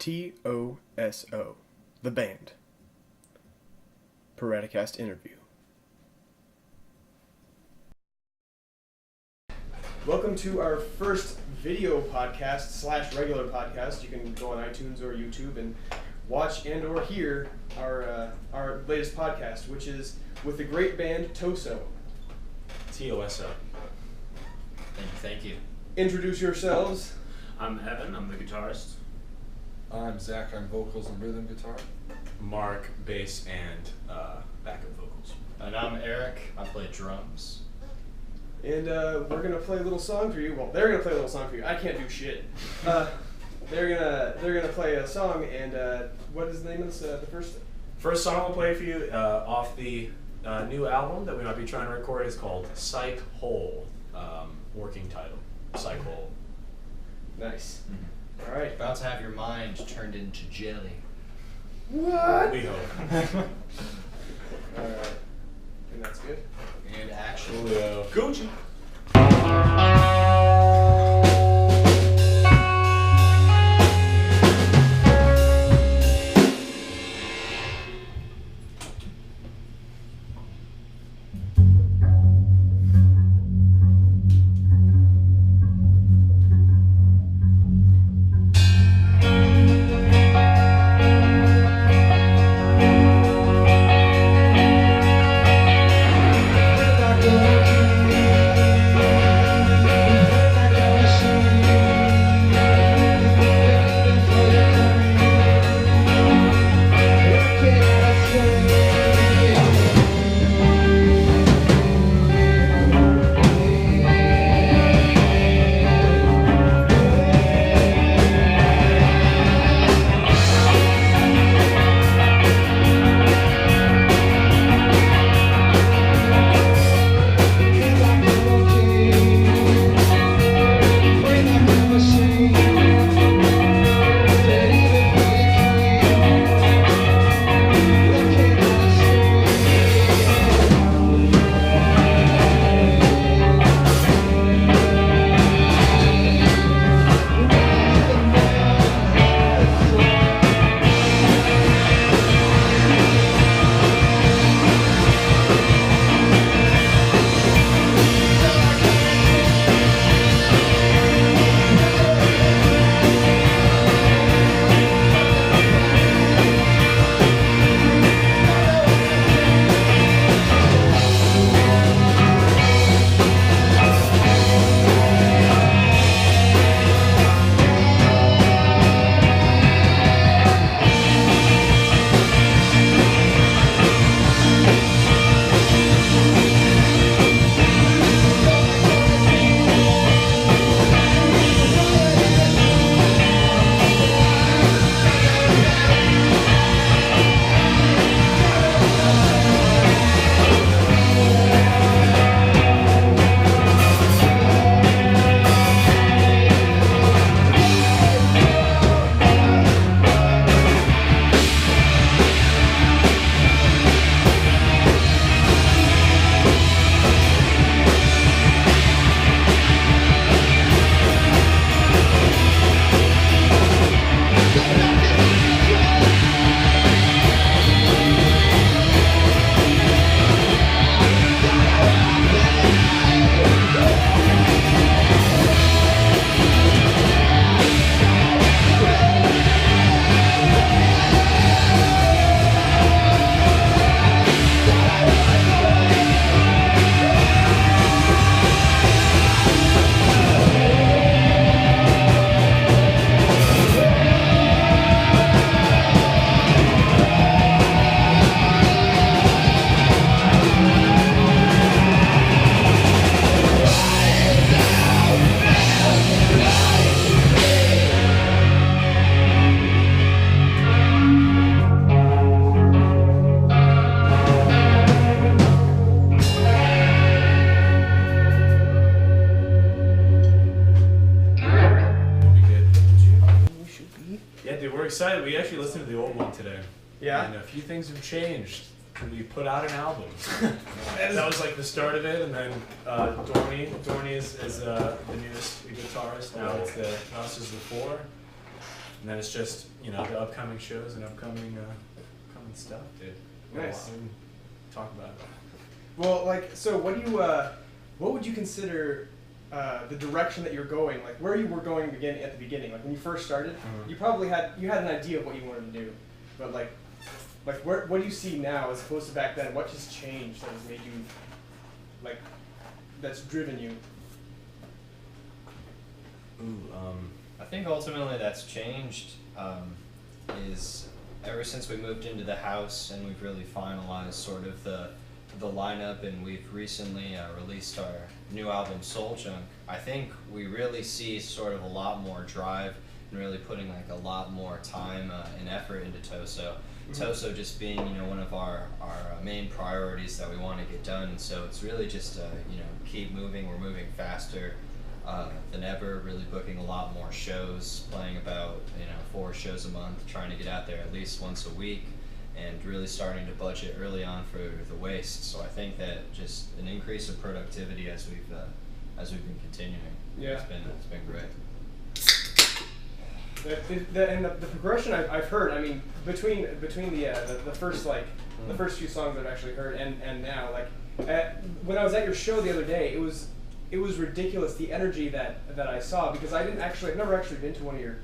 T.O.S.O, the band. Paradicast interview. Welcome to our first video podcast / regular podcast. You can go on iTunes or YouTube and watch and or hear our latest podcast, which is with the great band T.O.S.O. T.O.S.O. Thank you. Introduce yourselves. I'm Evan. I'm the guitarist. I'm Zach. I'm vocals and rhythm guitar. Mark, bass, and backup vocals. And I'm Eric. I play drums. And we're going to play a little song for you. Well, they're going to play a little song for you. I can't do shit. They're gonna play a song, and what is the name of this? The First song we'll play for you off the new album that we might be trying to record is called Psych Hole. Working title, Psych Hole. Nice. Mm-hmm. All right. About to have your mind turned into jelly. What? We hope. All right. And that's good. And action. Gucci. Excited. We actually listened to the old one today. Yeah. And a few things have changed. We put out an album. That was like the start of it, and then Dorney is the newest guitarist. Now it's the us is the four. And then it's just, the upcoming shows and upcoming stuff, dude. Nice. We can talk about it. Well, so what would you consider the direction that you're going? Like, where you were going at the beginning, like when you first started, you probably had an idea of what you wanted to do, but like what do you see now as opposed to back then? What has changed that has made you, that's driven you? I think ultimately that's changed is ever since we moved into the house and we've really finalized sort of the lineup, and we've recently released our new album Soul Junk. I think we really see sort of a lot more drive and really putting like a lot more time and effort into T.O.S.O. T.O.S.O just being one of our main priorities that we want to get done. So it's really just keep moving. We're moving faster than ever. Really booking a lot more shows, playing about 4 shows a month, trying to get out there at least once a week, and really starting to budget early on for the waste. So I think that just an increase of productivity as we've been continuing. Yeah. It's been great. And the progression I've heard, I mean, between the first the first few songs I've actually heard and now, when I was at your show the other day, it was ridiculous, the energy that I saw, because I've never actually been to one of your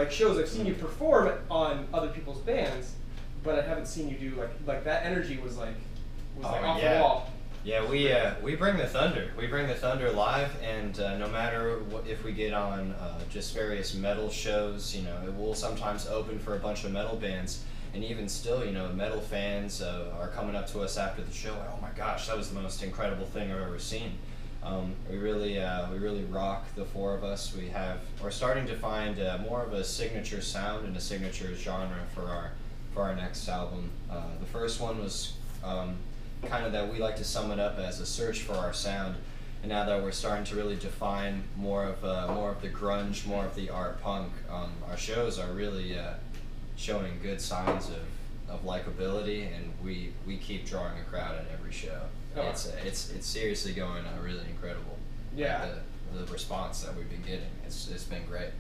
shows. I've seen you perform on other people's bands, but I haven't seen you do like that energy was off the wall. Yeah, we bring the thunder. We bring the thunder live, and no matter if we get on just various metal shows, it will sometimes open for a bunch of metal bands, and even still, metal fans are coming up to us after the show. Oh my gosh, that was the most incredible thing I've ever seen. We really rock, the 4 of us. We're starting to find more of a signature sound and a signature genre for our next album. The first one was kind of that we like to sum it up as a search for our sound, and now that we're starting to really define more of the grunge, more of the art punk, our shows are really showing good signs of likability, and we keep drawing a crowd at every show. Oh. It's seriously going really incredible. Yeah. The response that we've been getting, it's been great.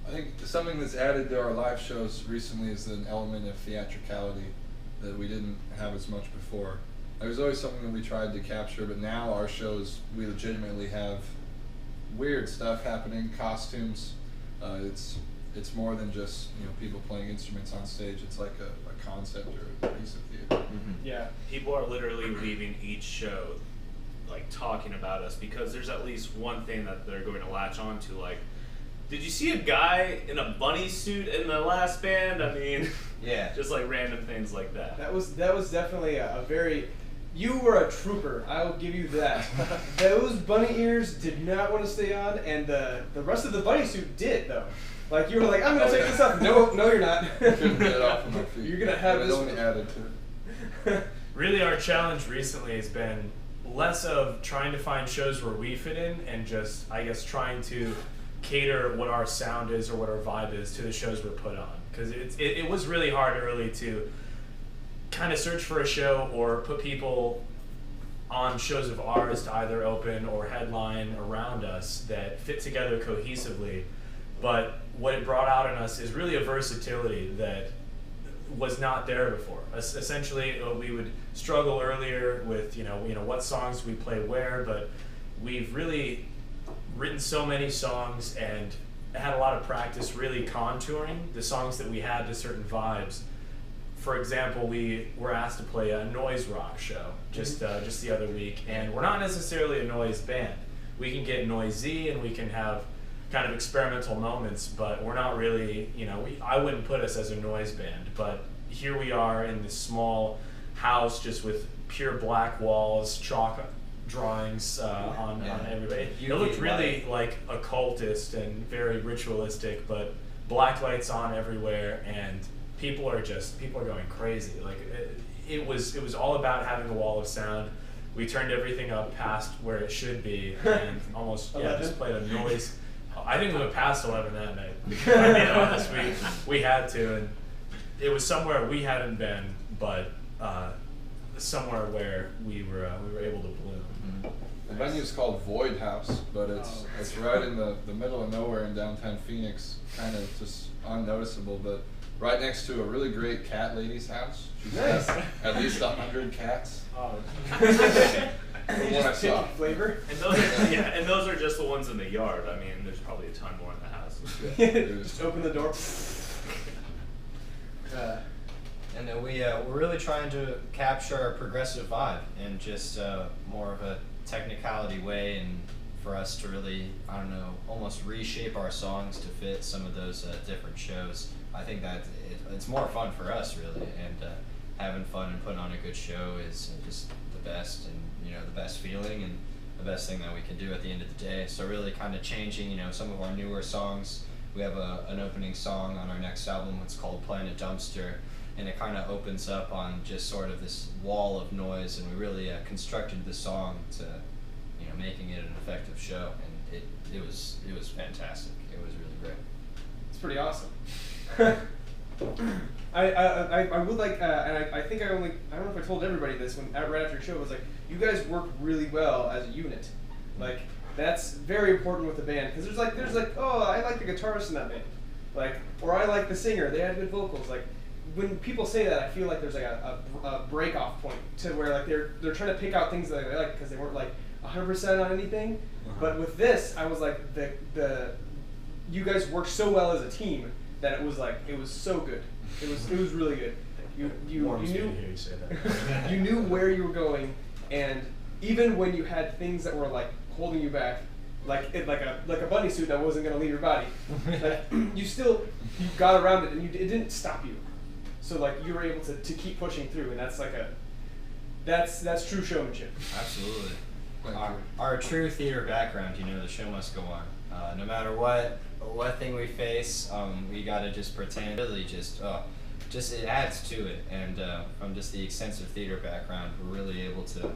I think something that's added to our live shows recently is an element of theatricality that we didn't have as much before. There was always something that we tried to capture, but now our shows, we legitimately have weird stuff happening, costumes. It's more than just people playing instruments on stage. It's like a concept or a piece of theater. Mm-hmm. Yeah. People are literally leaving each show talking about us because there's at least one thing that they're going to latch on to, did you see a guy in a bunny suit in the last band? I mean, yeah, just random things like that. That was definitely a very. You were a trooper. I will give you that. Those bunny ears did not want to stay on, and the rest of the bunny suit did though. You were I'm gonna take this off. No, you're not. Couldn't get it off of my feet. You're gonna have but this. It only added to it. Really, our challenge recently has been less of trying to find shows where we fit in and just, I guess, trying to cater what our sound is or what our vibe is to the shows we're put on. Because it was really hard early to kind of search for a show or put people on shows of ours to either open or headline around us that fit together cohesively. But what it brought out in us is really a versatility that was not there before. Essentially, we would struggle earlier with what songs we play where, but we've really written so many songs and had a lot of practice really contouring the songs that we had to certain vibes. For example, we were asked to play a noise rock show just the other week, and we're not necessarily a noise band. We can get noisy and we can have kind of experimental moments, but we're not really, I wouldn't put us as a noise band, but here we are in this small house just with pure black walls, chalk drawings on everybody. It looked really like occultist and very ritualistic, but black lights on everywhere, and people are going crazy. It was all about having a wall of sound. We turned everything up past where it should be, and almost just played a noise. I think we went past 11 that night. To be honest, we had to, and it was somewhere we hadn't been, but somewhere where we were able to bloom. Mm-hmm. The venue's called Void House, but it's right in the middle of nowhere in downtown Phoenix, kind of just unnoticeable, but right next to a really great cat lady's house. She's Nice. got at least 100 cats. Oh. From what I saw. Flavor. And those, and those are just the ones in the yard. I mean, there's probably a ton more in the house. Just open the door. And then we're really trying to capture our progressive vibe in just more of a technicality way, and for us to really, I don't know, almost reshape our songs to fit some of those different shows. I think that it's more fun for us, really, and having fun and putting on a good show is just the best, and the best feeling and the best thing that we can do at the end of the day. So really kind of changing, some of our newer songs. We have an opening song on our next album. It's called Planet Dumpster, and it kind of opens up on just sort of this wall of noise, and we really constructed the song to, making it an effective show, and it was fantastic. It was really great. It's pretty awesome. I would like, and I think I don't know if I told everybody this right after your show, was like, you guys work really well as a unit. Like, that's very important with the band, because there's like, oh, I like the guitarist in that band, like, or I like the singer, they had good vocals. Like, when people say that, I feel like there's like a break off point to where like they're trying to pick out things that they like because they weren't like 100% on anything. But with this, I was like, you guys worked so well as a team that it was so good. It was really good. You knew to hear you say that. you knew where you were going, and even when you had things that were like holding you back, like a bunny suit that wasn't going to leave your body, like you got around it, and it didn't stop you. So like you were able to keep pushing through, and that's true showmanship. Absolutely. Our true theater background, the show must go on. No matter what thing we face, we gotta just pretend. Really, just it adds to it, and from just the extensive theater background, we're really able to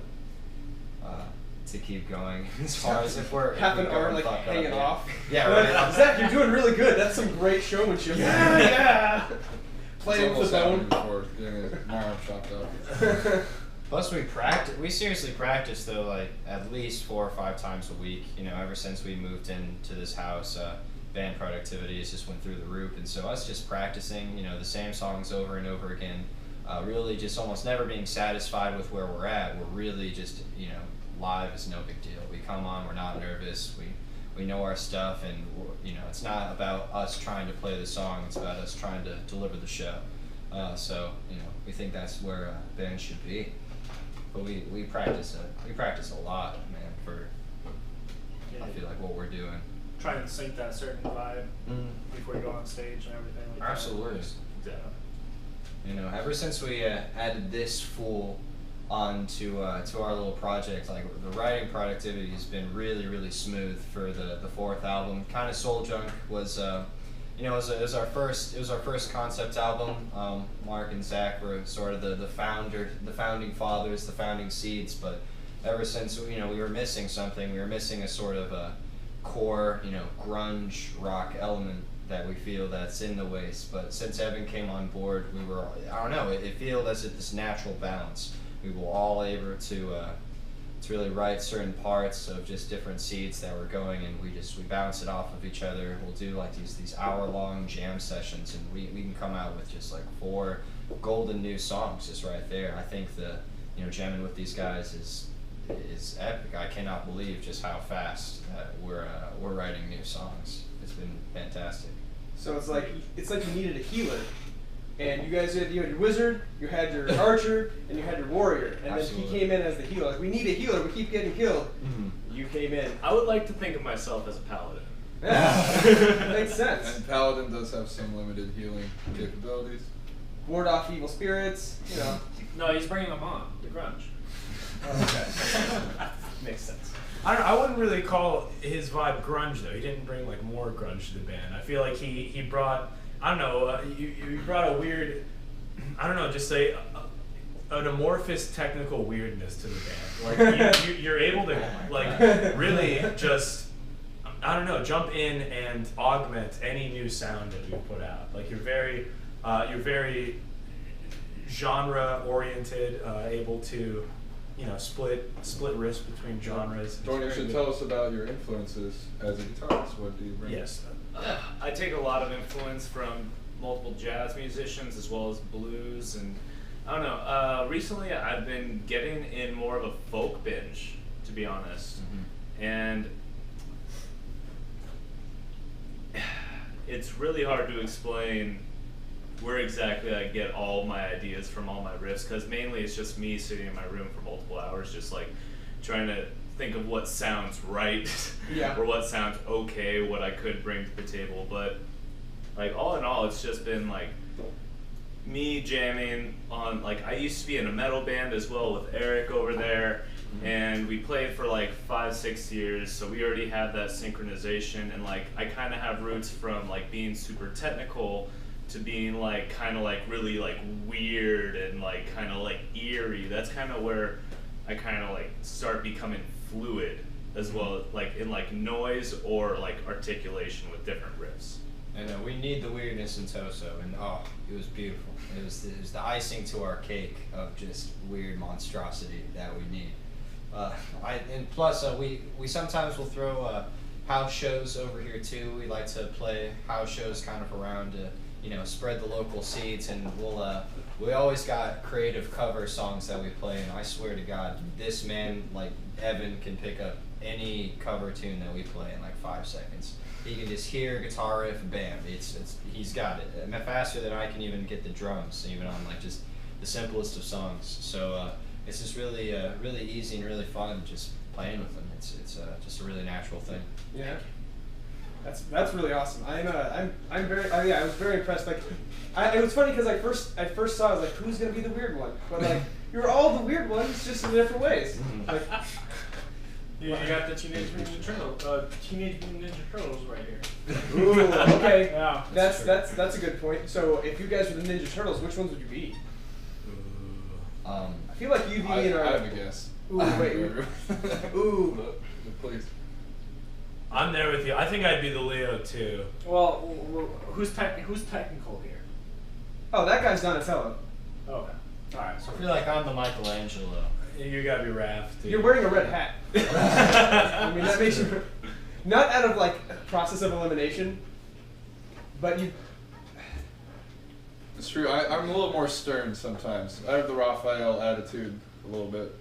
keep going as far as if we're half an arm like hanging off. Yeah, right. Zach, you're doing really good. That's some great showmanship. Yeah. Playing with the bone. Before getting my arm chopped off. Plus, we seriously practice though, like at least 4 or 5 times a week. Ever since we moved into this house, band productivity has just went through the roof, and so us just practicing, the same songs over and over again, really just almost never being satisfied with where we're at. We're really just, live is no big deal. We come on, we're not nervous. We know our stuff, and it's not about us trying to play the song. It's about us trying to deliver the show. So we think that's where a band should be. But we practice a lot, man, for I feel like what we're doing. Trying to sync that certain vibe before you go on stage and everything. Like Absolutely. Yeah. Ever since we added this fool onto to our little project, like the writing productivity has been really, really smooth for the 4th album. Kind of Soul Junk was it was our first concept album. Mark and Zach were sort of the founding fathers, the founding seeds. But ever since we were missing something, we were missing a sort of a core grunge rock element that we feel that's in the waste. But since Evan came on board, it feels as if this natural balance. We were all able to really write certain parts of just different seeds that were going, and we bounce it off of each other. We'll do like these hour-long jam sessions, and we can come out with just like 4 golden new songs just right there. I think jamming with these guys is epic. I cannot believe just how fast we're writing new songs. It's been fantastic. So it's like you needed a healer. And you guys had your wizard, you had your archer, and you had your warrior. And Absolutely. Then he came in as the healer. Like, we need a healer, we keep getting killed. Mm-hmm. You came in. I would like to think of myself as a paladin. Yeah. Makes sense. And Paladin does have some limited healing capabilities. Ward off evil spirits, No, he's bringing them on, the grunge. Okay. Makes sense. I wouldn't really call his vibe grunge though. He didn't bring like more grunge to the band. I feel like he brought, I don't know, you brought a weird, I don't know, just say an amorphous technical weirdness to the band. Like you're able to like really just, I don't know, jump in and augment any new sound that we put out. Like you're very genre oriented, able to split wrists between genres. Dorn, you should tell us about your influences as a guitarist. What do you bring? Yes. I take a lot of influence from multiple jazz musicians as well as blues, and I don't know. Recently, I've been getting in more of a folk binge, to be honest, and it's really hard to explain where exactly I get all my ideas from, all my riffs, because mainly it's just me sitting in my room for multiple hours, just like trying to think of what sounds right, or what sounds okay, what I could bring to the table. But like all in all, it's just been like me jamming on, like, I used to be in a metal band as well with Eric over there, and we played for like 5-6 years, so we already had that synchronization, and like I kind of have roots from like being super technical to being like kind of like really like weird and like kind of like eerie. That's kind of where I kind of like start becoming fluid as well, like in like noise or like articulation with different riffs. And we need the weirdness in T.O.S.O, and it was beautiful. It was the icing to our cake of just weird monstrosity that we need. And plus, we sometimes will throw house shows over here too. We like to play house shows kind of around to, spread the local seeds, and we always got creative cover songs that we play. And I swear to God, this man, like Evan, can pick up any cover tune that we play in like 5 seconds. He can just hear guitar riff, bam, he's got it. Faster than I can even get the drums, even on like just the simplest of songs. So it's just really really easy and really fun just playing with him. It's just a really natural thing. Yeah, that's really awesome. I'm very I was very impressed. Like, it was funny because I first saw, I was like, who's gonna be the weird one? But like, you're all the weird ones, just in different ways. Like, you got the Teenage Mutant Ninja Turtles right here. Ooh, okay. Yeah, that's a good point. So if you guys were the Ninja Turtles, which ones would you be? I feel like UV and I have a guess. Ooh, wait. Ooh. Please. I'm there with you. I think I'd be the Leo too. Well, who's technical here? Oh, that guy's Donatello. Oh, okay. All right. So I feel like I'm the Michelangelo. You gotta be Raph, dude. You're wearing a red hat. I mean, that makes you not out of like process of elimination, but you. It's true. I'm a little more stern sometimes. I have the Raphael attitude a little bit.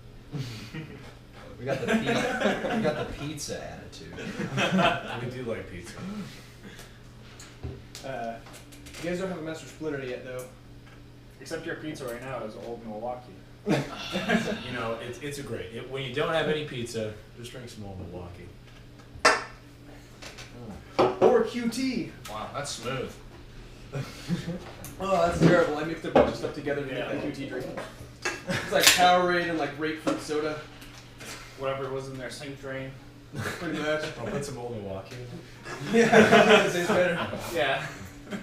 We got the pizza attitude. We do like pizza. You guys don't have a Master Splinter yet, though. except your pizza right now is old Milwaukee. It's a great. When you don't have any pizza, just drink some old Milwaukee. Or QT. Wow, that's smooth. Oh, that's terrible. I mixed a bunch of stuff together to make that QT drink. It's like Powerade and like grapefruit soda. Whatever was in their sink drain. Pretty much. I'll put some old Milwaukee in it. Yeah, it tastes better. Yeah.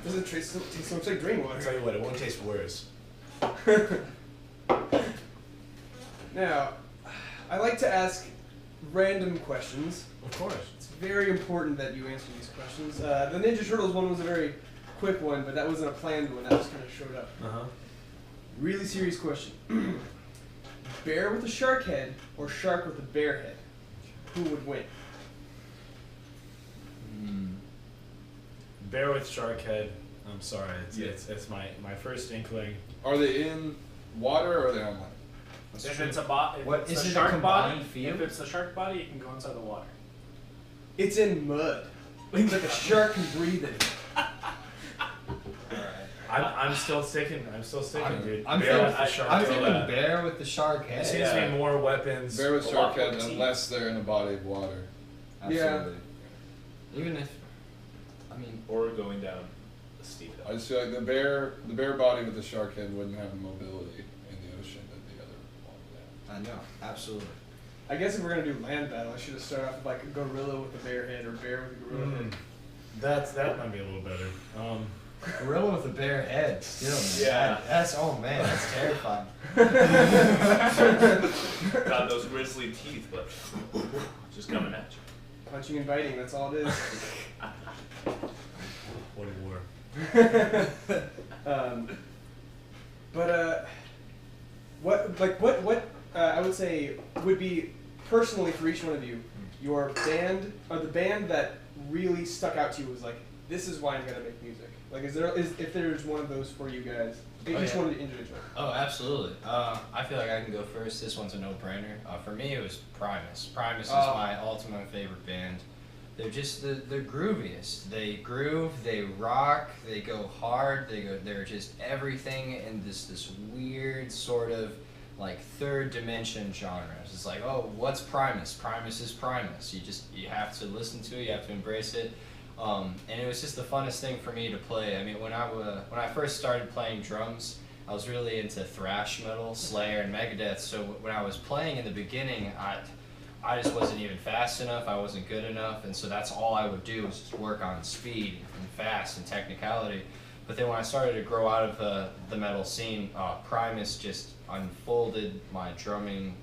Doesn't taste so much like drain I'll water. tell you what, it won't taste worse. Now, I like to ask random questions. Of course. It's very important that you answer these questions. The Ninja Turtles one was a very quick one, but that wasn't a planned one. That just kind of showed up. Really serious question. Bear with a shark head or shark with a bear head? Who would win? Bear with shark head. I'm sorry. It's my first inkling. Are they in water or are they on land? If it's a body, What, is it a shark combined body, field? if it's a shark body, it can go inside the water. It's in mud. It's like a shark can breathe in it. I'm still sticking, dude. I'm Bear with the shark thinking head. bear with the shark head. There seems to be more weapons. Bear with A shark lot more head teeth. unless they're in a body of water. Absolutely. Even if, Or going down a steep I hill. just feel like the bear body with the shark head wouldn't have the mobility in the ocean that the other one would have. I know, absolutely. I guess if we're gonna do land battle, I should have started off with like a gorilla with a bear head or bear with a gorilla head. That might be a little better. Gorilla with a bare head, still, man. Yeah. That's that's terrifying. Got those grizzly teeth, but just coming at you. Punching and biting, that's all it is. What a war. What I would say would be personally for each one of you, your band or the band that really stuck out to you was like this is why I'm gonna make music? Like, if there's one of those for you guys, each one individual. Oh, absolutely. I feel like I can go first. This one's a no-brainer. For me, it was Primus. Primus is my ultimate favorite band. They're just the grooviest. They groove, they rock, they go hard. They're just everything in this weird sort of like third dimension genre. It's like, oh, what's Primus? Primus is Primus. You have to listen to it. You have to embrace it. And it was just the funnest thing for me to play. I mean, when I first started playing drums, I was really into thrash metal, Slayer, and Megadeth. So when I was playing in the beginning, I just wasn't even fast enough. I wasn't good enough, and so that's all I would do was just work on speed and fast and technicality. But then when I started to grow out of the metal scene, Primus just unfolded my drumming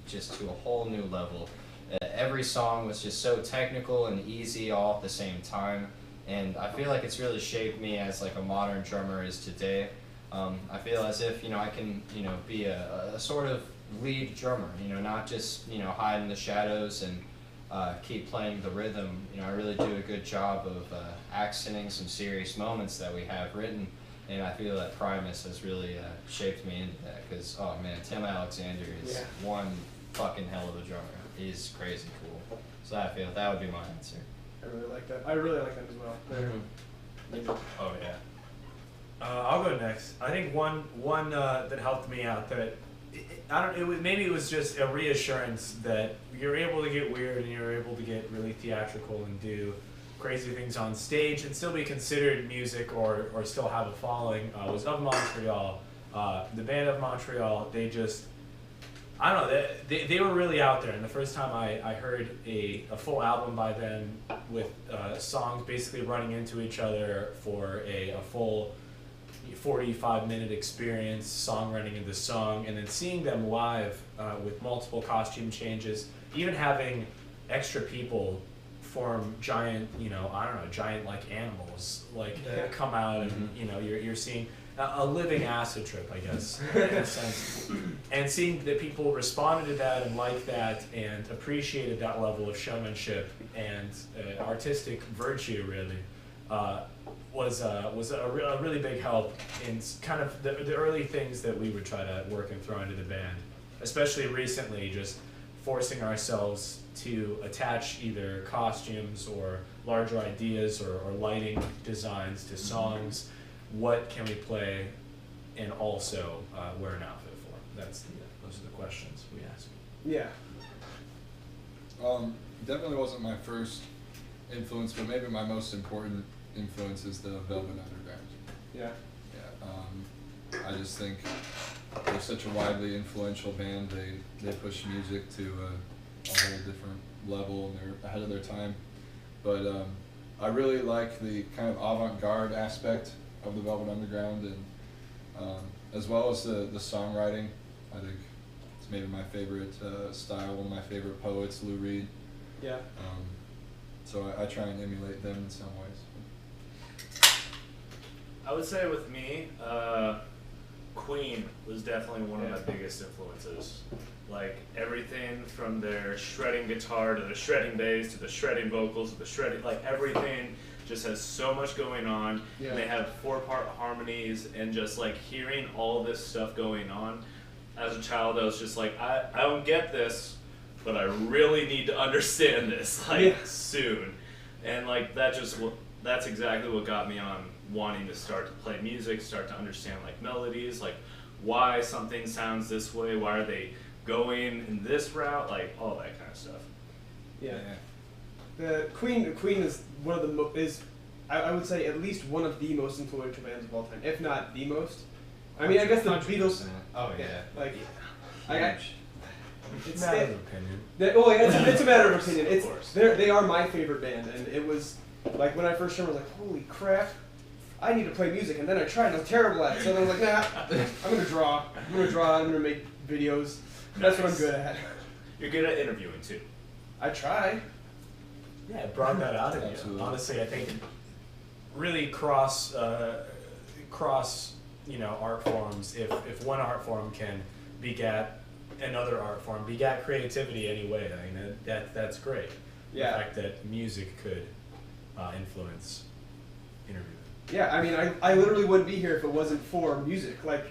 just to a whole new level. Every song was just so technical and easy all at the same time, and I feel like it's really shaped me as like a modern drummer is today. I feel as if I can be a sort of lead drummer, not just hide in the shadows and keep playing the rhythm. I really do a good job of accenting some serious moments that we have written, and I feel that Primus has really shaped me into that. Because Tim Alexander is one fucking hell of a drummer. He's crazy cool. So I feel that would be my answer. I really like that. I really like them as well. Oh yeah. I'll go next. I think one that helped me out that maybe it was just a reassurance that you're able to get weird and you're able to get really theatrical and do crazy things on stage and still be considered music or still have a following. Was of Montreal. The band of Montreal, they just, I don't know, they were really out there. And the first time I heard a full album by them with songs basically running into each other for a full 45-minute experience, song running into song, and then seeing them live with multiple costume changes, even having extra people form giant, giant like animals, come out and you're seeing a living acid trip, I guess, in a sense. And seeing that people responded to that and liked that and appreciated that level of showmanship and artistic virtue, really, was a really big help in kind of the early things that we would try to work and throw into the band. Especially recently, just forcing ourselves to attach either costumes or larger ideas or lighting designs to songs. What can we play and also wear an outfit for? Those are the questions we ask. Yeah. Definitely wasn't my first influence, but maybe my most important influence is the Velvet Underground. Yeah. Yeah. I just think they're such a widely influential band. They push music to a whole different level, and they're ahead of their time. But I really like the kind of avant-garde aspect of the Velvet Underground, and as well as the songwriting. I think it's maybe my favorite style. One of my favorite poets, Lou Reed. Yeah. So I try and emulate them in some ways. I would say with me, Queen was definitely one of my biggest influences. Like everything from their shredding guitar to the shredding bass to the shredding vocals to the shredding, like everything just has so much going on. Yeah. And they have 4-part harmonies, and just like hearing all this stuff going on. As a child, I was just like, I don't get this, but I really need to understand this soon. And like that's exactly what got me on wanting to start to play music, start to understand like melodies, like why something sounds this way, why are they going in this route, like all that kind of stuff. Yeah. The Queen is one of the I would say at least one of the most influential bands of all time, if not the most. I mean, I guess the 100%. Beatles. Oh yeah. Like, It's a matter of opinion. It's a matter of opinion. Of course. They are my favorite band, and it was like when I first heard, I was like, holy crap, I need to play music, and then I tried, and I was terrible at it. So then I was like, nah, I'm gonna draw. I'm gonna make videos. That's what I'm good at. You're good at interviewing too. I try. Yeah, it brought that out of you. Absolutely. Honestly, I think really cross art forms. If one art form can begat another art form, begat creativity anyway, I mean that's great. Yeah. The fact that music could influence interview. Yeah, I mean, I literally wouldn't be here if it wasn't for music. Like,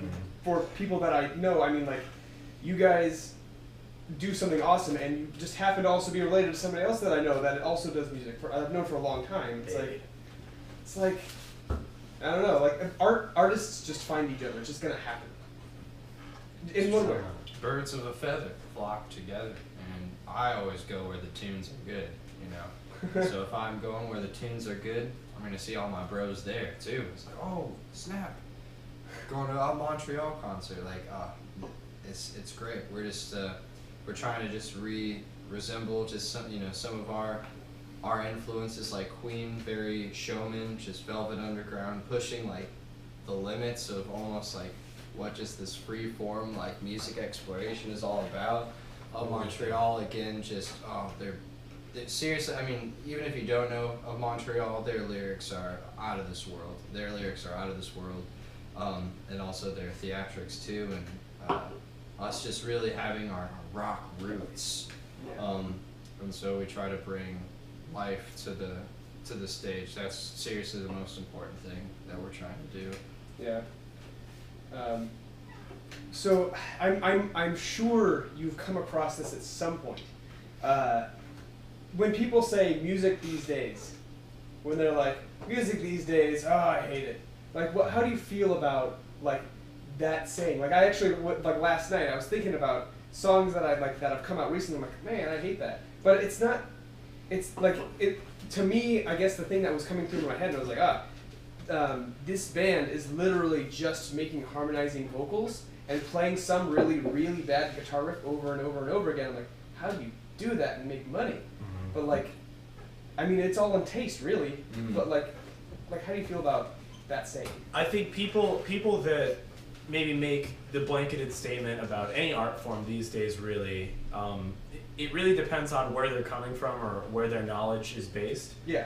for people that I know, I mean, like, you guys do something awesome, and you just happen to also be related to somebody else that I know that also does music. I've known for a long time. It's like, I don't know, like, artists just find each other. It's just gonna happen. In one way. Birds of a feather flock together, and I always go where the tunes are good, you know. So if I'm going where the tunes are good, I'm gonna see all my bros there too. It's like, oh snap, going to a Montreal concert, like, it's great. We're just we're trying to just resemble just some, you know, some of our influences, like Queen, very showman, just Velvet Underground, pushing like the limits of almost like what just this free form like music exploration is all about. Montreal again, just they're seriously, I mean, even if you don't know of Montreal, their lyrics are out of this world. Their lyrics are out of this world, and also their theatrics too, and us just really having our rock roots. And so we try to bring life to the stage. That's seriously the most important thing that we're trying to do. Yeah. So I'm sure you've come across this at some point. When people say music these days, when they're like, music these days, oh, I hate it. Like, how do you feel about like that saying? Like, I actually, like last night, I was thinking about songs that that have come out recently. I'm like, man, I hate that. But it's not. It's like to me. I guess the thing that was coming through my head, I was like, this band is literally just making harmonizing vocals and playing some really, really bad guitar riff over and over and over again. I'm like, how do you do that and make money? But like, I mean, it's all in taste, really. But like, how do you feel about that saying? I think people that maybe make the blanketed statement about any art form these days, really, it really depends on where they're coming from or where their knowledge is based. Yeah.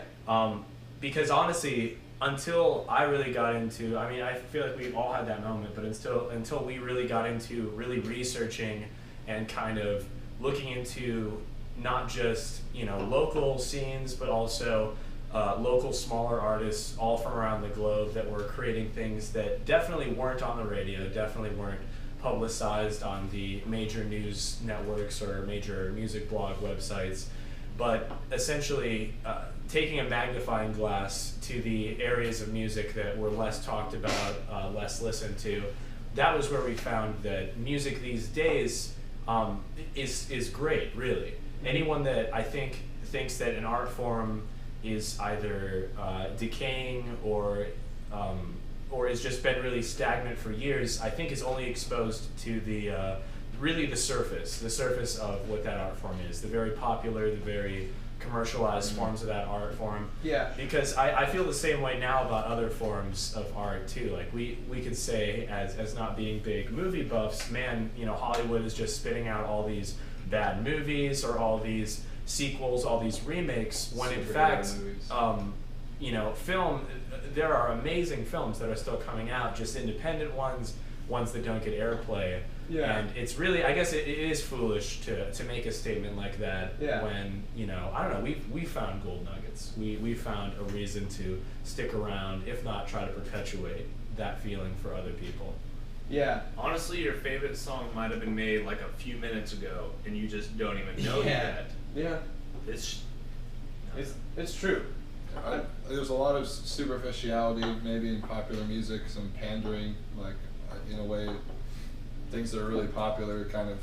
Because honestly, until I really got into, I mean, I feel like we've all had that moment, but until we really got into really researching and kind of looking into not just, you know, local scenes, but also local smaller artists all from around the globe that were creating things that definitely weren't on the radio, definitely weren't publicized on the major news networks or major music blog websites, but essentially taking a magnifying glass to the areas of music that were less talked about, less listened to. That was where we found that music these days is great, really. Anyone that I think thinks that an art form is either decaying or has just been really stagnant for years, I think is only exposed to the really the surface of what that art form is, the very popular, the very commercialized forms of that art form. Yeah. Because I feel the same way now about other forms of art too. Like we could say as not being big movie buffs, man, you know, Hollywood is just spitting out all these bad movies or all these sequels, all these remakes, when in fact, you know, film, there are amazing films that are still coming out, just independent ones that don't get airplay. Yeah. And it's really, I guess it is foolish to make a statement like that when, you know, I don't know, we found gold nuggets. We found a reason to stick around, if not try to perpetuate that feeling for other people. Yeah. Honestly, your favorite song might have been made like a few minutes ago, and you just don't even know yet. Yeah. It's true. There's a lot of superficiality maybe in popular music, some pandering, like in a way, things that are really popular kind of,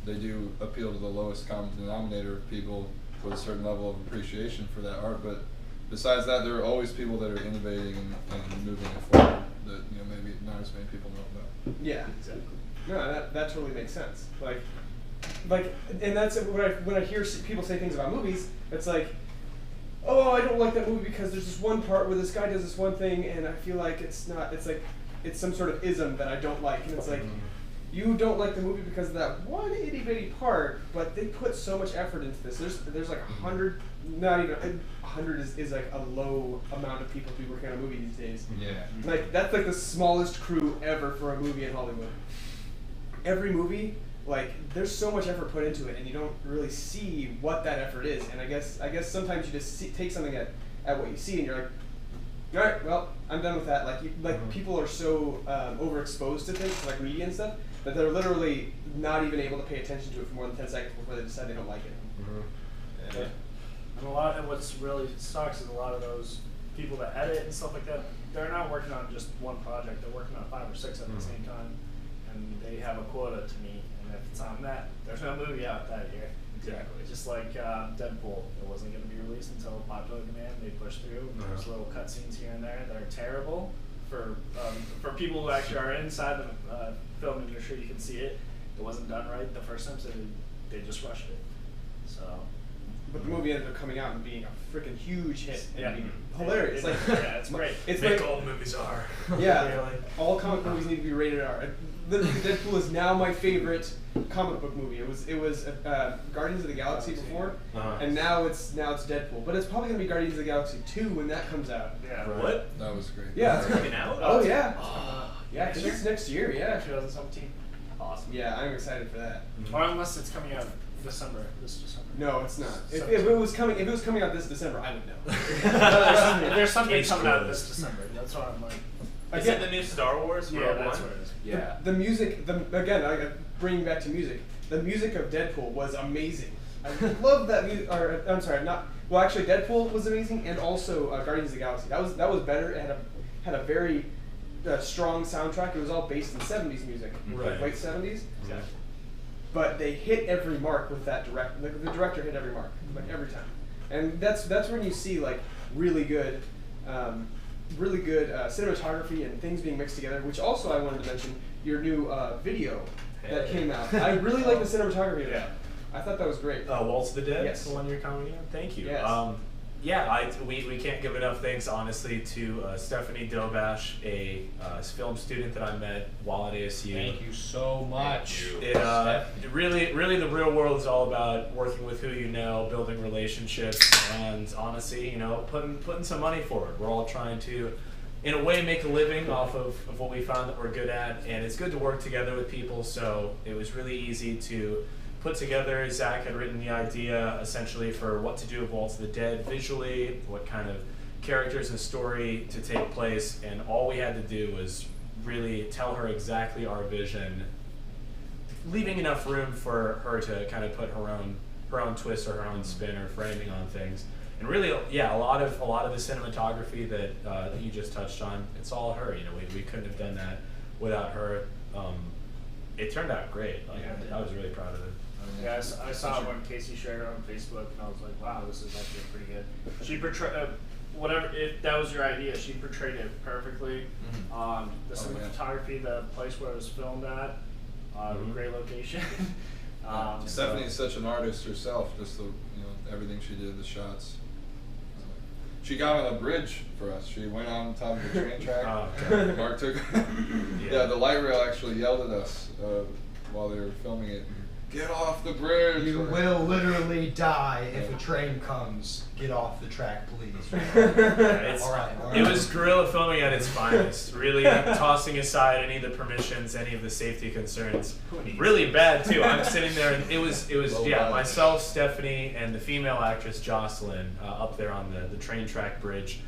they do appeal to the lowest common denominator of people with a certain level of appreciation for that art, but besides that, there are always people that are innovating and moving it forward that, you know, maybe not as many people know about. Yeah, exactly. No, that totally makes sense. Like, and that's when I hear people say things about movies, it's like, oh, I don't like that movie because there's this one part where this guy does this one thing, and I feel like it's like it's some sort of ism that I don't like, and it's like, you don't like the movie because of that one itty bitty part, but they put so much effort into this. There's like 100, not even 100 is like a low amount of people to be working on a movie these days. Yeah. Like that's like the smallest crew ever for a movie in Hollywood. Every movie, like there's so much effort put into it, and you don't really see what that effort is. And I guess sometimes you just take something at what you see, and you're like, All right, well, I'm done with that. Like people are so overexposed to things like media and stuff that they're literally not even able to pay attention to it for more than 10 seconds before they decide they don't like it. Yeah. And a lot of what's really sucks is a lot of those people that edit and stuff like that, they're not working on just one project, they're working on 5 or 6 at the same time. And they have a quota to meet, and if it's on that, there's no movie out that year. Exactly. Just like Deadpool, it wasn't going to be released until popular demand. They pushed through. There's little cutscenes here and there that are terrible for people who actually are inside the film industry. You can see it. It wasn't done right the first time, so they just rushed it. So. But the movie ended up coming out and being a freaking huge hit. And Yeah. being hilarious. Yeah, it's great. It's Big like old movies are. yeah, Really. all comic movies need to be rated R. Literally, Deadpool is now my favorite comic book movie. It was Guardians of the Galaxy before, and now it's Deadpool. But it's probably gonna be Guardians of the Galaxy 2 when that comes out. Yeah. Right. What? That was great. Yeah, It's coming out? Oh yeah, Yeah, I think it's next year. Yeah, 2017. Awesome. yeah, I'm excited for that. Or unless it's coming out this December. No, it's not. If So- it was coming out this December, I would know. There's something Case coming out closed. this December. That's why I'm like. Is it the new Star Wars? Yeah, Rogue that's One? what it is. Yeah. The music, bringing back to music, the music of Deadpool was amazing. I love that music. Or I'm sorry, not. Well, actually, Deadpool was amazing, and also Guardians of the Galaxy. That was better. It had a very strong soundtrack. It was all based in 70s music, Right. late 70s. Exactly. But they hit every mark with that direct. The director hit every mark, like every time, and that's when you see like really good cinematography and things being mixed together. Which also I wanted to mention your new video that came out. I really like the cinematography of that. I thought that was great. Waltz the Dead, Yes. the one you're commenting on? Thank you. Yes. We can't give enough thanks, honestly, to Stephanie Dobash, a film student that I met while at ASU. Thank you so much. It really the real world is all about working with who you know, building relationships, and honestly, putting some money forward. We're all trying to, in a way, make a living off of what we found that we're good at, and it's good to work together with people. So it was really easy to put together. Zach had written the idea essentially for what to do with Waltz the Dead visually, what kind of characters and story to take place, and all we had to do was really tell her exactly our vision, leaving enough room for her to kind of put her own twist or her own spin or framing on things. And really, yeah, a lot of the cinematography that you just touched on, it's all her. We couldn't have done that without her. It turned out great. I was really proud of it. Yeah, I saw it when Kasey shared it on Facebook, and I was like, wow, this is actually pretty good. She portrayed, whatever, if that was your idea, she portrayed it perfectly. The cinematography, the place where it was filmed at, great location. Stephanie's such an artist herself, just everything she did, the shots. She got on a bridge for us. She went on top of the train track. Mark took. The light rail actually yelled at us while they were filming it. Get off the bridge! You will literally die if a train comes. Get off the track, please. All right. It was guerrilla filming at its finest. Really tossing aside any of the permissions, any of the safety concerns. Really bad too. I'm sitting there, and it was myself, Stephanie, and the female actress Jocelyn up there on the train track bridge.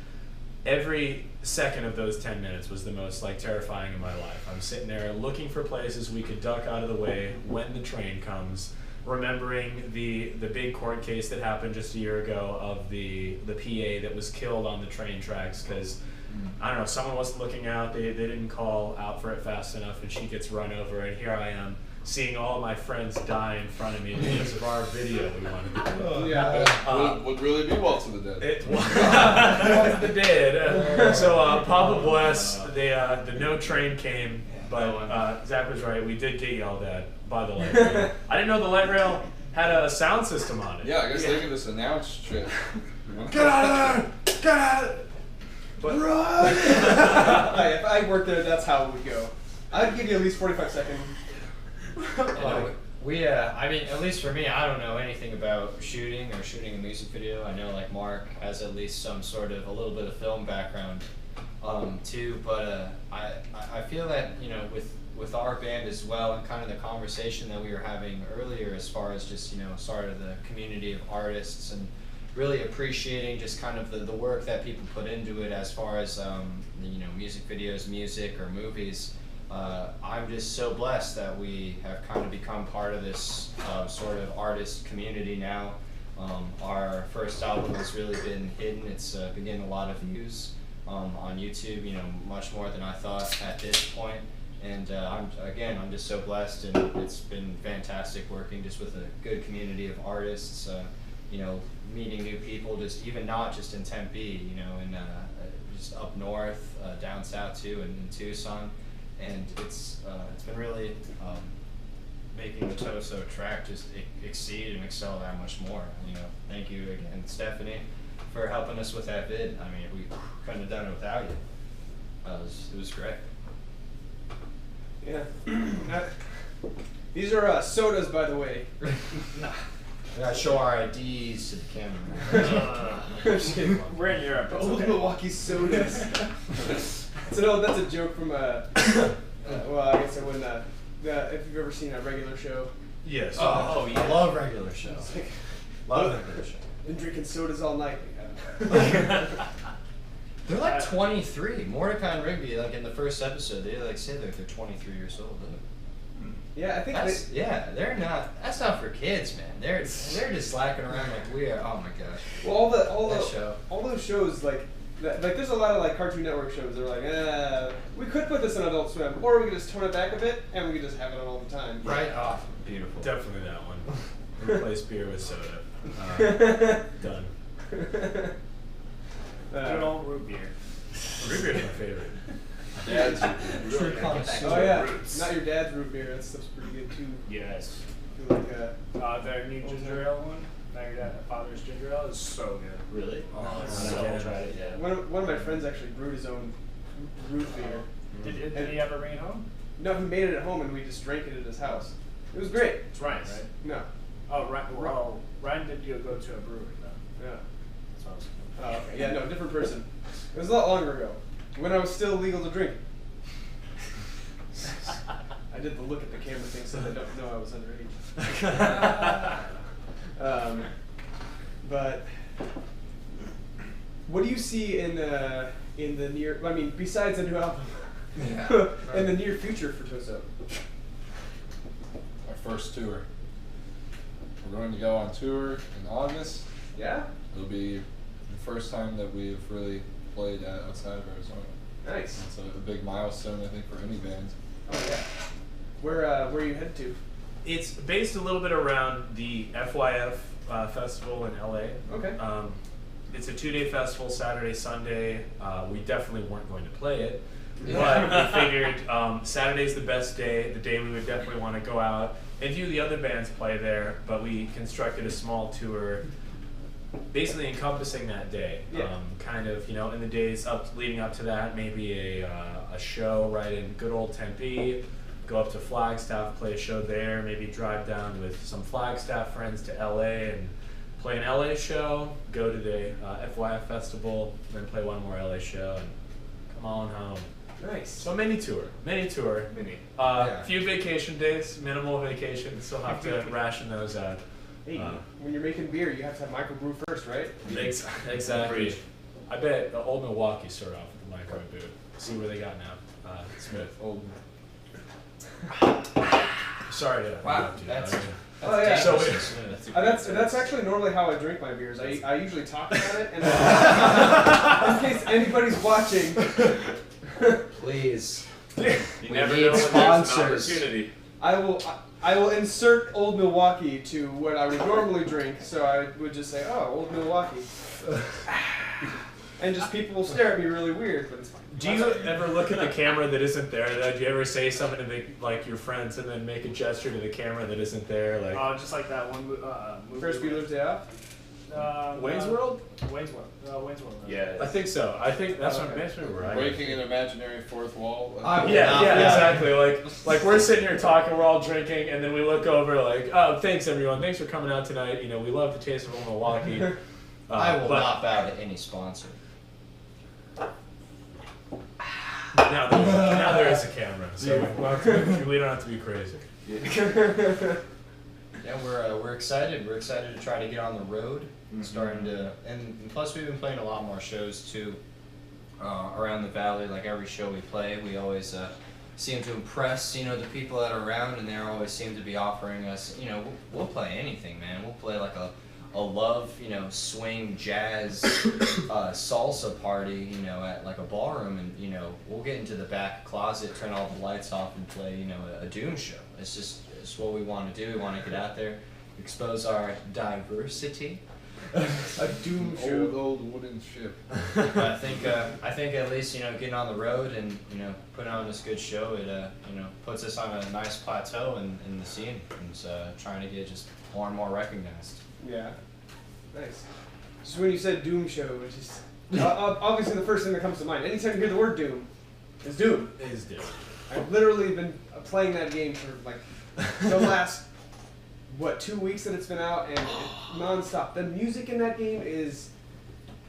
Every second of those 10 minutes was the most terrifying in my life. I'm sitting there looking for places we could duck out of the way when the train comes, remembering the big court case that happened just a year ago of the PA that was killed on the train tracks because, I don't know, someone wasn't looking out, they didn't call out for it fast enough, and she gets run over, and here I am seeing all of my friends die in front of me because of our video we wanted to do. Would really be Waltz of the Dead. It was the Dead. So Papa bless, the no train came, but Zach was right. We did get yelled at by the light rail. I didn't know the light rail had a sound system on it. Yeah, I guess they can just announce shit. Get out of there! Get out of there! But run! If I worked there, that's how it would go. I'd give you at least 45 seconds. At least for me, I don't know anything about shooting a music video. I know Mark has at least some sort of a little bit of film background too, but I feel that with our band as well, and kind of the conversation that we were having earlier as far as just sort of the community of artists and really appreciating just kind of the work that people put into it as far as music videos, music, or movies. I'm just so blessed that we have kind of become part of this sort of artist community now. Our first album has really been hidden. It's been getting a lot of views on YouTube, much more than I thought at this point. And I'm just so blessed, and it's been fantastic working just with a good community of artists, meeting new people, not just in Tempe, and just up north, down south too, and in Tucson. And it's been really making the T.O.S.O track just exceed and excel that much more. Thank you again, Stephanie, for helping us with that vid. I mean, we couldn't have done it without you. It was great. Yeah. These are sodas, by the way. We gotta show our IDs to the camera. Just kidding. We're in Europe. It's Old okay. Milwaukee sodas. That's a joke from well, I guess I wouldn't. If you've ever seen a regular show, Yes. Oh yeah. I love regular shows. it's like, Love regular shows. been drinking sodas all night. They're like 23. Mordecai and Rigby, like in the first episode, they say they're 23 years old. Yeah, I think They're not. That's not for kids, man. They're just slacking around like we are. Oh my gosh. well, all those shows like there's a lot of like Cartoon Network shows that are like, we could put this on Adult Swim, or we could just tone it back a bit and we could just have it on all the time. Right? Oh, beautiful. Definitely that one. Replace beer with soda. Done. Good old root beer. Root beer's my favorite. Dad's True contact. Oh yeah, Roots. not your dad's root beer. That stuff's pretty good too. Yes. I feel like Their new ginger ale one. Now your father's ginger ale is so good. Really? Oh, it's I so haven't tried it yet. one of my friends actually brewed his own root beer. Did he ever bring it home? No, he made it at home and we just drank it at his house. It was great. It's Ryan, right? No. Oh, Ryan. Well, Ryan did you go to a brewery though? Yeah. That's what I was thinking. Oh, okay. Yeah, no, different person. It was a lot longer ago, when I was still legal to drink. I did the look at the camera thing so they don't know I was underage. But what do you see in the near? I mean, besides the new album, in the near future for T.O.S.O? our first tour. We're going to go on tour in August. Yeah. It'll be the first time that we've really played outside of Arizona. Nice. It's a big milestone, I think, for any band. Oh yeah. Where are you headed to? It's based a little bit around the FYF festival in LA. Okay. It's a 2-day festival, Saturday, Sunday. We definitely weren't going to play it, but we figured Saturday's the best day, the day we would definitely want to go out and view the other bands play there, but we constructed a small tour basically encompassing that day. Yeah. Kind of, in the days leading up to that, maybe a show right in good old Tempe, go up to Flagstaff, play a show there, maybe drive down with some Flagstaff friends to LA and play an LA show, go to the FYF festival, then play one more LA show, and come on home. Nice. So mini tour. Mini. Few vacation days, minimal vacation, still have to ration those out. Hey, when you're making beer, you have to have microbrew first, right? Exactly. I bet the Old Milwaukee start off with the microbrew. See where they got now. Smith. Old. Sorry to interrupt you. That's Oh yeah. So That's actually normally how I drink my beers. I usually talk about it, and in case anybody's watching. Please. You We never need know when there's sponsors. an opportunity. I will insert Old Milwaukee to what I would normally drink, so I would just say, "Oh, Old Milwaukee," and just people will stare at me really weird, but it's fine. do you ever look at the camera that isn't there? Do you ever say something to your friends and then make a gesture to the camera that isn't there? Oh, just like that one movie. First Bueller's Day Off. Wayne's World? Wayne's World. Wayne's World. Yeah. I think so. I think that's what Okay. makes me right. Breaking an imaginary fourth wall. Yeah, exactly. Like we're sitting here talking, we're all drinking, and then we look over like, oh, thanks everyone, thanks for coming out tonight. We love the taste of Old Milwaukee. I will but not bow to any sponsor. Now there is a camera, so we don't have to be crazy. Yeah, Yeah, we're excited. We're excited to try to get on the road. Starting to, and plus we've been playing a lot more shows too around the valley. Like every show we play, we always seem to impress the people that are around, and they always seem to be offering us. We'll play anything, man. We'll play like a love swing jazz salsa party at like a ballroom, and we'll get into the back closet, turn all the lights off, and play a doom show. It's what we want to do. We want to get out there, expose our diversity. A doom show. Old wooden ship. I think at least getting on the road and putting on this good show, it puts us on a nice plateau in the scene, and trying to get just more and more recognized. Yeah, nice. Just when you said doom show, it's just obviously the first thing that comes to mind. Anytime you hear the word doom, it's doom. It is doom. I've literally been playing that game for like the last 2 weeks that it's been out, and nonstop. The music in that game is,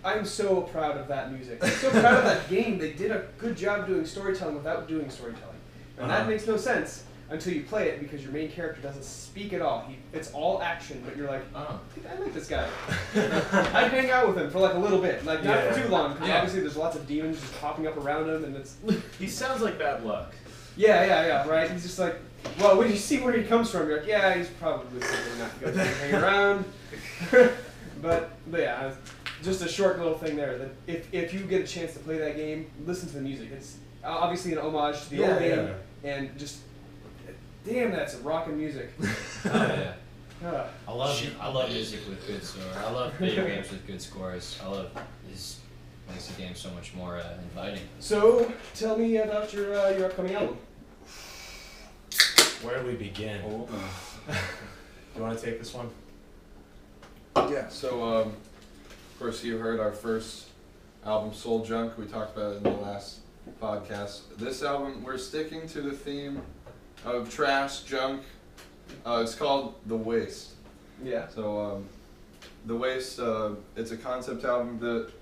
I'm so proud of that music. I'm so proud of that game. They did a good job doing storytelling without doing storytelling. And that makes no sense until you play it, because your main character doesn't speak at all. It's all action, but you're like, oh, I like this guy. I'd hang out with him for like a little bit, like not for too long, because obviously there's lots of demons just popping up around him, and it's... He sounds like bad luck. Yeah, right? He's just like, well, when you see where he comes from, you're like, yeah, he's probably something not good to hang around. but yeah, just a short little thing there, that if you get a chance to play that game, listen to the music. It's obviously an homage to the old game, and just, damn, that's rockin' music. I love music with good score. I love video games with good scores. I love this. Makes the game so much more inviting. So, tell me about your upcoming album. Where do we begin? Do you want to take this one? Yeah, so of course you heard our first album, Soul Junk. We talked about it in the last podcast. This album, we're sticking to the theme of trash, junk. It's called The Waste. Yeah. So The Waste, it's a concept album that,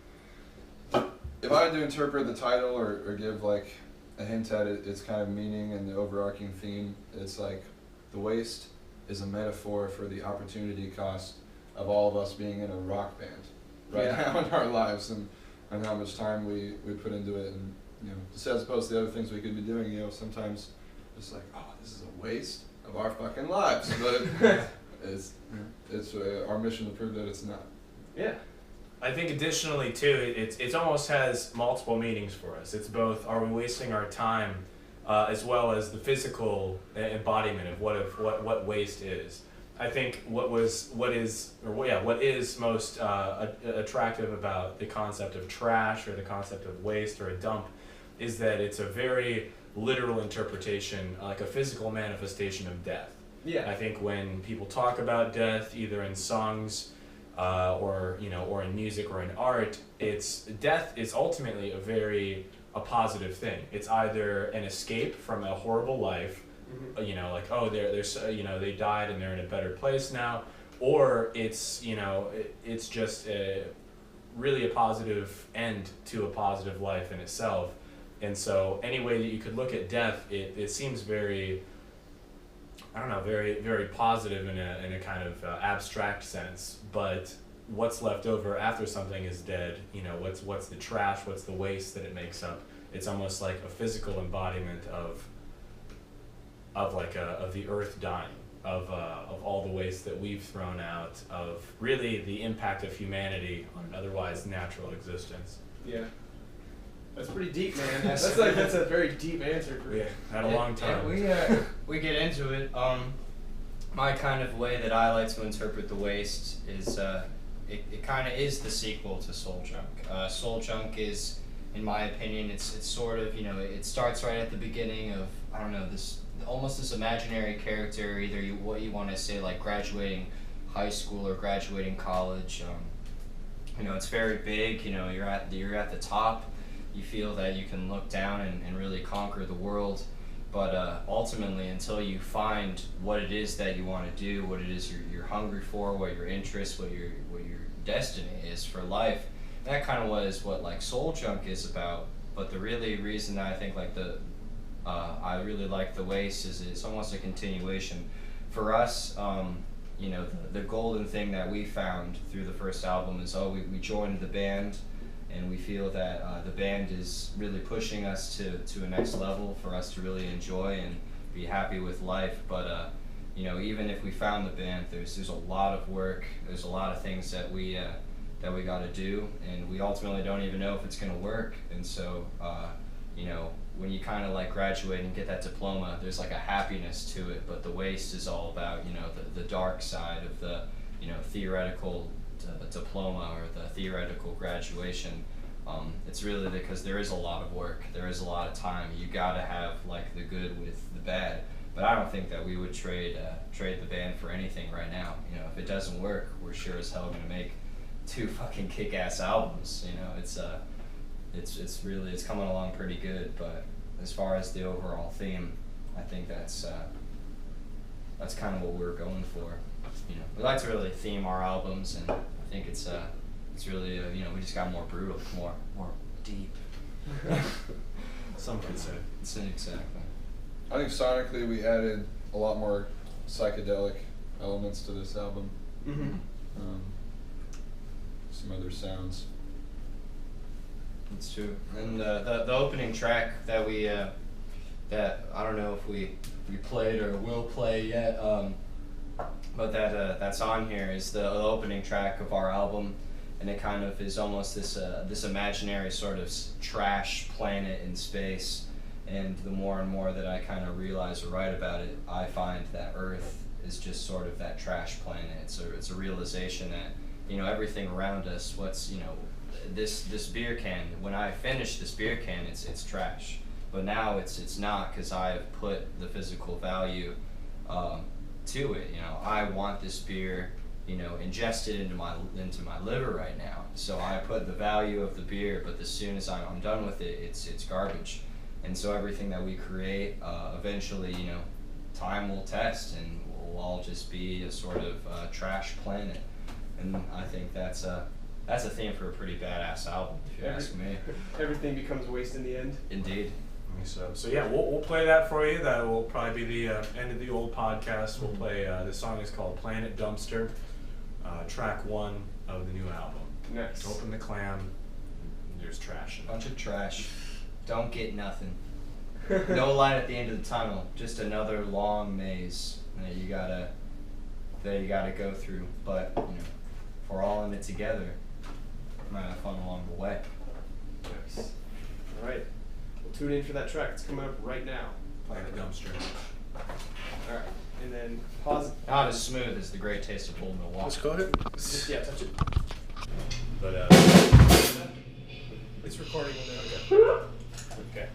if I had to interpret the title or give like a hint at its kind of meaning and the overarching theme, it's like the waste is a metaphor for the opportunity cost of all of us being in a rock band now in our lives, and how much time we put into it, and just as opposed to the other things we could be doing, sometimes it's like, oh, this is a waste of our fucking lives, but it's our mission to prove that it's not. Yeah. I think additionally too, it almost has multiple meanings for us. It's both, are we wasting our time, as well as the physical embodiment of what waste is. I think what is most attractive about the concept of trash or the concept of waste or a dump is that it's a very literal interpretation, like a physical manifestation of death. Yeah. I think when people talk about death, either in songs, or in music or in art, death is ultimately a positive thing. It's either an escape from a horrible life, like, oh, they died and they're in a better place now, or it's just really a positive end to a positive life in itself. And so any way that you could look at death, it seems very, I don't know, very, very positive in a kind of abstract sense. But what's left over after something is dead, what's the trash, what's the waste that it makes up? It's almost like a physical embodiment of the earth dying, of all the waste that we've thrown out, of really the impact of humanity on an otherwise natural existence. Yeah. That's pretty deep, man. That's a very deep answer for had a long time. We get into it. My kind of way that I like to interpret The Waste is it kind of is the sequel to Soul Junk. Soul Junk is, in my opinion, it's sort of, it starts right at the beginning of, I don't know, this imaginary character, either what you want to say, like graduating high school or graduating college. It's very big. You're at the top. You feel that you can look down and really conquer the world, but ultimately, until you find what it is that you want to do, what it is you're hungry for, what your interests, what your destiny is for life, that kind of is what like Soul Junk is about. But the really reason that I think like I really like The Waste is it's almost a continuation for us. you know, the golden thing that we found through the first album is, we joined the band, and we feel that the band is really pushing us to a next level for us to really enjoy and be happy with life. But you know, even if we found the band, there's a lot of work, there's a lot of things that we got to do, and we ultimately don't even know if it's going to work. And so you know, when you kind of like graduate and get that diploma, there's like a happiness to it, but the waste is all about, you know, the dark side of the, you know, theoretical diploma or the theoretical graduation. It's really because there is a lot of work, there is a lot of time. You gotta have like the good with the bad, but I don't think that we would trade the band for anything right now. You know, if it doesn't work, we're sure as hell gonna make 2 fucking kick-ass albums. You know, it's really coming along pretty good. But as far as the overall theme, I think that's kind of what we're going for. You know, we like to really theme our albums, and I think it's really you know, we just got more brutal, more deep. Some could say. Exactly. I think sonically we added a lot more psychedelic elements to this album. Mm-hmm. Some other sounds. That's true. And the opening track that we that I don't know if we played or will play yet, but that's on here is the opening track of our album, and it kind of is almost this imaginary sort of trash planet in space. And the more and more that I kind of realize or write about it, I find that Earth is just sort of that trash planet. It's a realization that, you know, everything around us, what's, you know, this beer can, when I finish this beer can, it's trash. But now it's not, because I've put the physical value to it. You know, I want this beer, you know, ingested into my liver right now. So I put the value of the beer, but as soon as I'm done with it, it's garbage. And so everything that we create, eventually, you know, time will test, and we'll all just be a sort of trash planet. And I think that's a theme for a pretty badass album, if you ask me. Everything becomes waste in the end. Indeed. So yeah, we'll play that for you. That will probably be the end of the old podcast. We'll play, this song is called Planet Dumpster, track 1 of the new album. Nice. Open the clam, there's trash in it. Bunch of trash. Don't get nothing. No light at the end of the tunnel. Just another long maze that you gotta go through. But, you know, if we're all in it together, we might have fun along the way. Nice. All right. Well, tune in for that track. It's coming up right now. Planet Dumpster. All right. And then pause. Not as smooth as the great taste of Old Milwaukee. Let's go ahead. Just, yeah, touch it. But it's recording when they're okay. Okay.